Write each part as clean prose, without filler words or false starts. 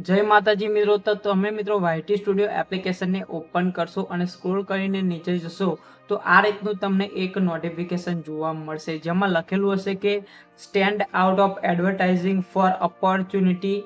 જય માતાજી મિત્રો, તો તમે મિત્રો વાયટી સ્ટુડિયો એપ્લિકેશનને ઓપન કરશો અને સ્ક્રોલ કરીને નીચે જશો તો આ રીતનું તમને એક નોટિફિકેશન જોવા મળશે, જેમાં લખેલું હશે કે stand out of advertising for opportunity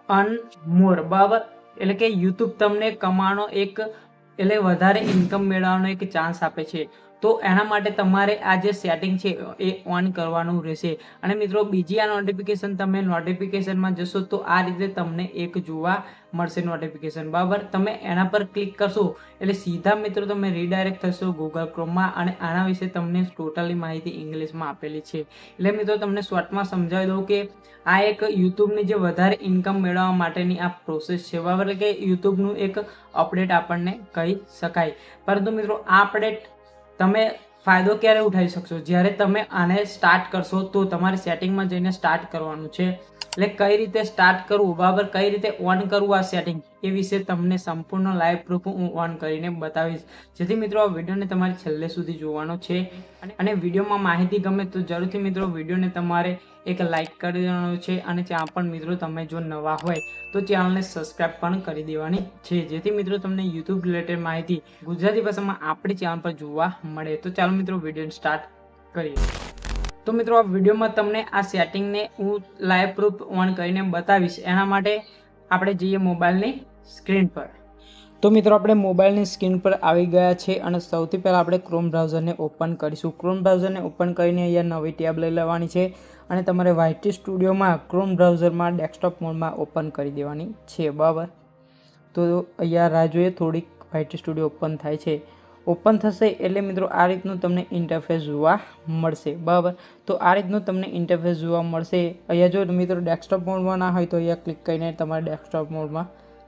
earn more. બરાબર, એટલે કે યુટ્યુબ તમને કમાવાનો એટલે વધારે ઇન્કમ મેળવવાનો એક ચાન્સ આપે છે. તો એના માટે તમારે આ જે સેટિંગ છે એ ઓન કરવાનું રહેશે. અને મિત્રો બીજી આ નોટિફિકેશન, તમે નોટિફિકેશનમાં જશો તો આ રીતે તમને એક જોવા મળશે નોટિફિકેશન. બરાબર, તમે એના પર ક્લિક કરશો એટલે સીધા મિત્રો તમે રીડાયરેક્ટ થશો ગૂગલ ક્રોમમાં, અને આના વિશે તમને ટોટલી માહિતી ઇંગ્લિશમાં આપેલી છે. એટલે મિત્રો તમને શોર્ટમાં સમજાવી દઉં કે આ એક યુટ્યુબની જે વધારે ઇન્કમ મેળવવા માટેની આ પ્રોસેસ છે. બરાબર, એટલે કે યુટ્યુબનું એક અપડેટ આપણને કહી શકાય. પરંતુ મિત્રો આ અપડેટ તમે ફાયદો ક્યારે ઉઠાવી શકશો? જ્યારે તમે આને સ્ટાર્ટ કરશો તો તમારે સેટિંગમાં જઈને સ્ટાર્ટ કરવાનું છે. એટલે કઈ રીતે સ્ટાર્ટ કરવું, બરાબર, કઈ રીતે ઓન કરવું આ સેટિંગ, એ વિશે તમને સંપૂર્ણ લાઈવ પ્રૂફ હું ઓન કરીને બતાવીશ. જેથી મિત્રો આ વિડીયોને તમારે છેલ્લે સુધી જોવાનો છે. અને વિડીયોમાં માહિતી ગમે તો જરૂરથી મિત્રો વિડીયોને તમારે એક લાઈક કરી દેવાનો છે. અને ત્યાં પણ મિત્રો તમે જો નવા હોય તો ચેનલને સબસ્ક્રાઈબ પણ કરી દેવાની છે, જેથી મિત્રો તમને યુટ્યુબ રિલેટેડ માહિતી ગુજરાતી ભાષામાં આપણી ચેનલ પર જોવા મળે. તો ચાલો મિત્રો વિડીયો સ્ટાર્ટ કરીએ. તો મિત્રો આ વિડીયોમાં તમને આ સેટિંગને હું લાઈવ પ્રૂફ ઓન કરીને બતાવીશ. એના માટે આપણે જઈએ મોબાઈલની સ્ક્રીન પર. તો મિત્રો આપણે મોબાઈલની સ્ક્રીન પર આવી ગયા છે અને સૌથી પહેલાં આપણે ક્રોમ બ્રાઉઝરને ઓપન કરીશું. ક્રોમ બ્રાઉઝરને ઓપન કરીને અહીંયા નવી ટેબ લઈ લેવાની છે અને તમારે વાયટી સ્ટુડિયોમાં ક્રોમ બ્રાઉઝરમાં ડેસ્કટોપ મોડમાં ઓપન કરી દેવાની છે. બરાબર, તો અહીંયા રાહ જોઈએ, થોડીક વાયટી સ્ટુડિયો ઓપન થાય છે. ઓપન થશે એટલે મિત્રો આ રીતનું તમને ઇન્ટરફેસ જોવા મળશે. બરાબર, તો આ રીતનું તમને ઇન્ટરફેસ જોવા મળશે. અહીંયા જો મિત્રો ડેસ્કટોપ મોડમાં ના હોય તો અહીંયા ક્લિક કરીને તમારે ડેસ્કટોપ મોડમાં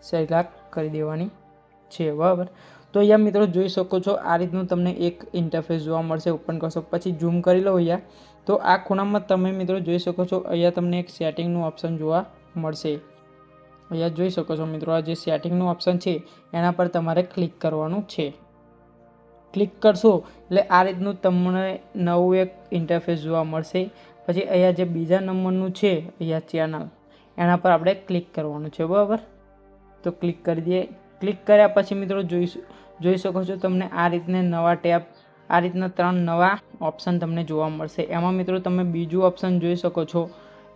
સિલેક્ટ કરી દેવાની છે. બરાબર, તો અહીંયા મિત્રો જોઈ શકો છો આ રીતનું તમને એક ઇન્ટરફેસ જોવા મળશે. ઓપન કરશો પછી ઝૂમ કરી લો અહીંયા, તો આ ખૂણામાં તમે મિત્રો જોઈ શકો છો અહીંયા તમને એક સેટિંગનું ઓપ્શન જોવા મળશે. અહીંયા જોઈ શકો છો મિત્રો આ જે સેટિંગનું ઓપ્શન છે એના પર તમારે ક્લિક કરવાનું છે. ક્લિક કરશો એટલે આ રીતનું તમને નવું એક ઇન્ટરફેસ જોવા મળશે. પછી અહીંયા જે બીજા નંબરનું છે અહીંયા ચેનલ, એના પર આપણે ક્લિક કરવાનું છે. બરાબર, તો ક્લિક કરી દઈએ. ક્લિક કર્યા પછી મિત્રો જોઈ શકો છો તમને આ રીતને નવા ટેબ, આ રીતના 3 નવા ઓપ્શન તમને જોવા મળશે. એમાં મિત્રો તમે બીજું ઓપ્શન જોઈ શકો છો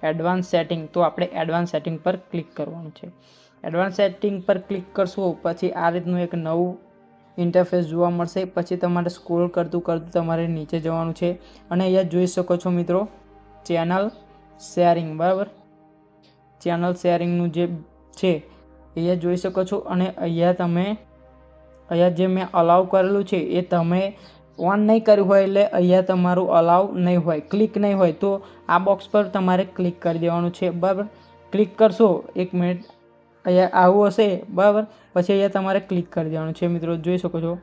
એડવાન્સ સેટિંગ. તો આપણે એડવાન્સ સેટિંગ પર ક્લિક કરવાનું છે. એડવાન્સ સેટિંગ પર ક્લિક કરશો પછી આ રીતનું એક નવું ઇન્ટરફેસ જોવા મળશે. પછી તમારે સ્ક્રોલ કરતું તમારે નીચે જવાનું છે અને અહીંયા જોઈ શકો છો મિત્રો ચેનલ શેરિંગ. બરાબર, ચેનલ શેરિંગનું જે છે અહીંયા જોઈ શકો છો. અને અહીંયા જે મેં અલાઉ કરેલું છે એ તમે ઓન નહીં કર્યું હોય એટલે અહીંયા તમારું અલાઉ નહીં હોય, ક્લિક નહીં હોય, તો આ બોક્સ પર તમારે ક્લિક કરી દેવાનું છે. બરાબર, ક્લિક કરશો 1 મિનિટ અહીંયા આવું હશે. બરાબર, પછી અહીંયા તમારે ક્લિક કરી દેવાનું છે. મિત્રો જોઈ શકો છો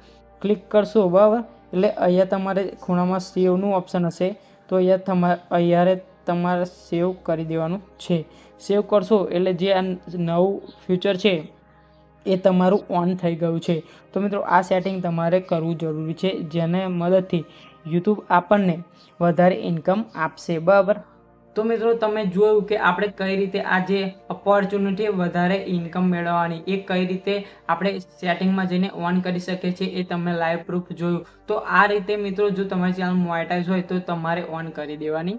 ક્લિક કરશો, બરાબર, એટલે અહીંયા તમારે ખૂણામાં સેવનું ઓપ્શન હશે, તો અહીંયા તમારે સેવ કરી દેવાનું છે. સેવ કરશો એટલે જે આ નવું ફ્યુચર છે એ તમારું ઓન થઈ ગયું છે. તો મિત્રો આ સેટિંગ તમારે કરવું જરૂરી છે, જેને મદદથી યુટ્યુબ આપણને વધારે ઇન્કમ આપશે. બરાબર, તો મિત્રો તમે જોયું કે આપણે કઈ રીતે આ જે ઓપોર્ચ્યુનિટી વધારે ઇન્કમ મેળવવાની એ કઈ રીતે આપણે સેટિંગમાં જઈને ઓન કરી શકીએ છીએ, એ તમે લાઈવ પ્રૂફ જોયું. તો આ રીતે મિત્રો જો તમારી ચેનલ મોનેટાઈઝ હોય તો તમારે ઓન કરી દેવાની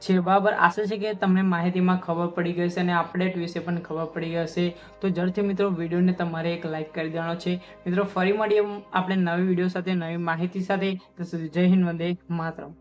છે. બરાબર, આશા છે કે તમને માહિતીમાં ખબર પડી ગઈ હશે અને અપડેટ વિશે પણ ખબર પડી ગઈ હશે. તો જરૂરથી મિત્રો વિડીયોને તમારે એક લાઈક કરી દેવાનો છે. મિત્રો ફરી મળીએ આપણે નવી વિડીયો સાથે, નવી માહિતી સાથે. તો સુધી જય હિન્દ, વંદે માતરમ.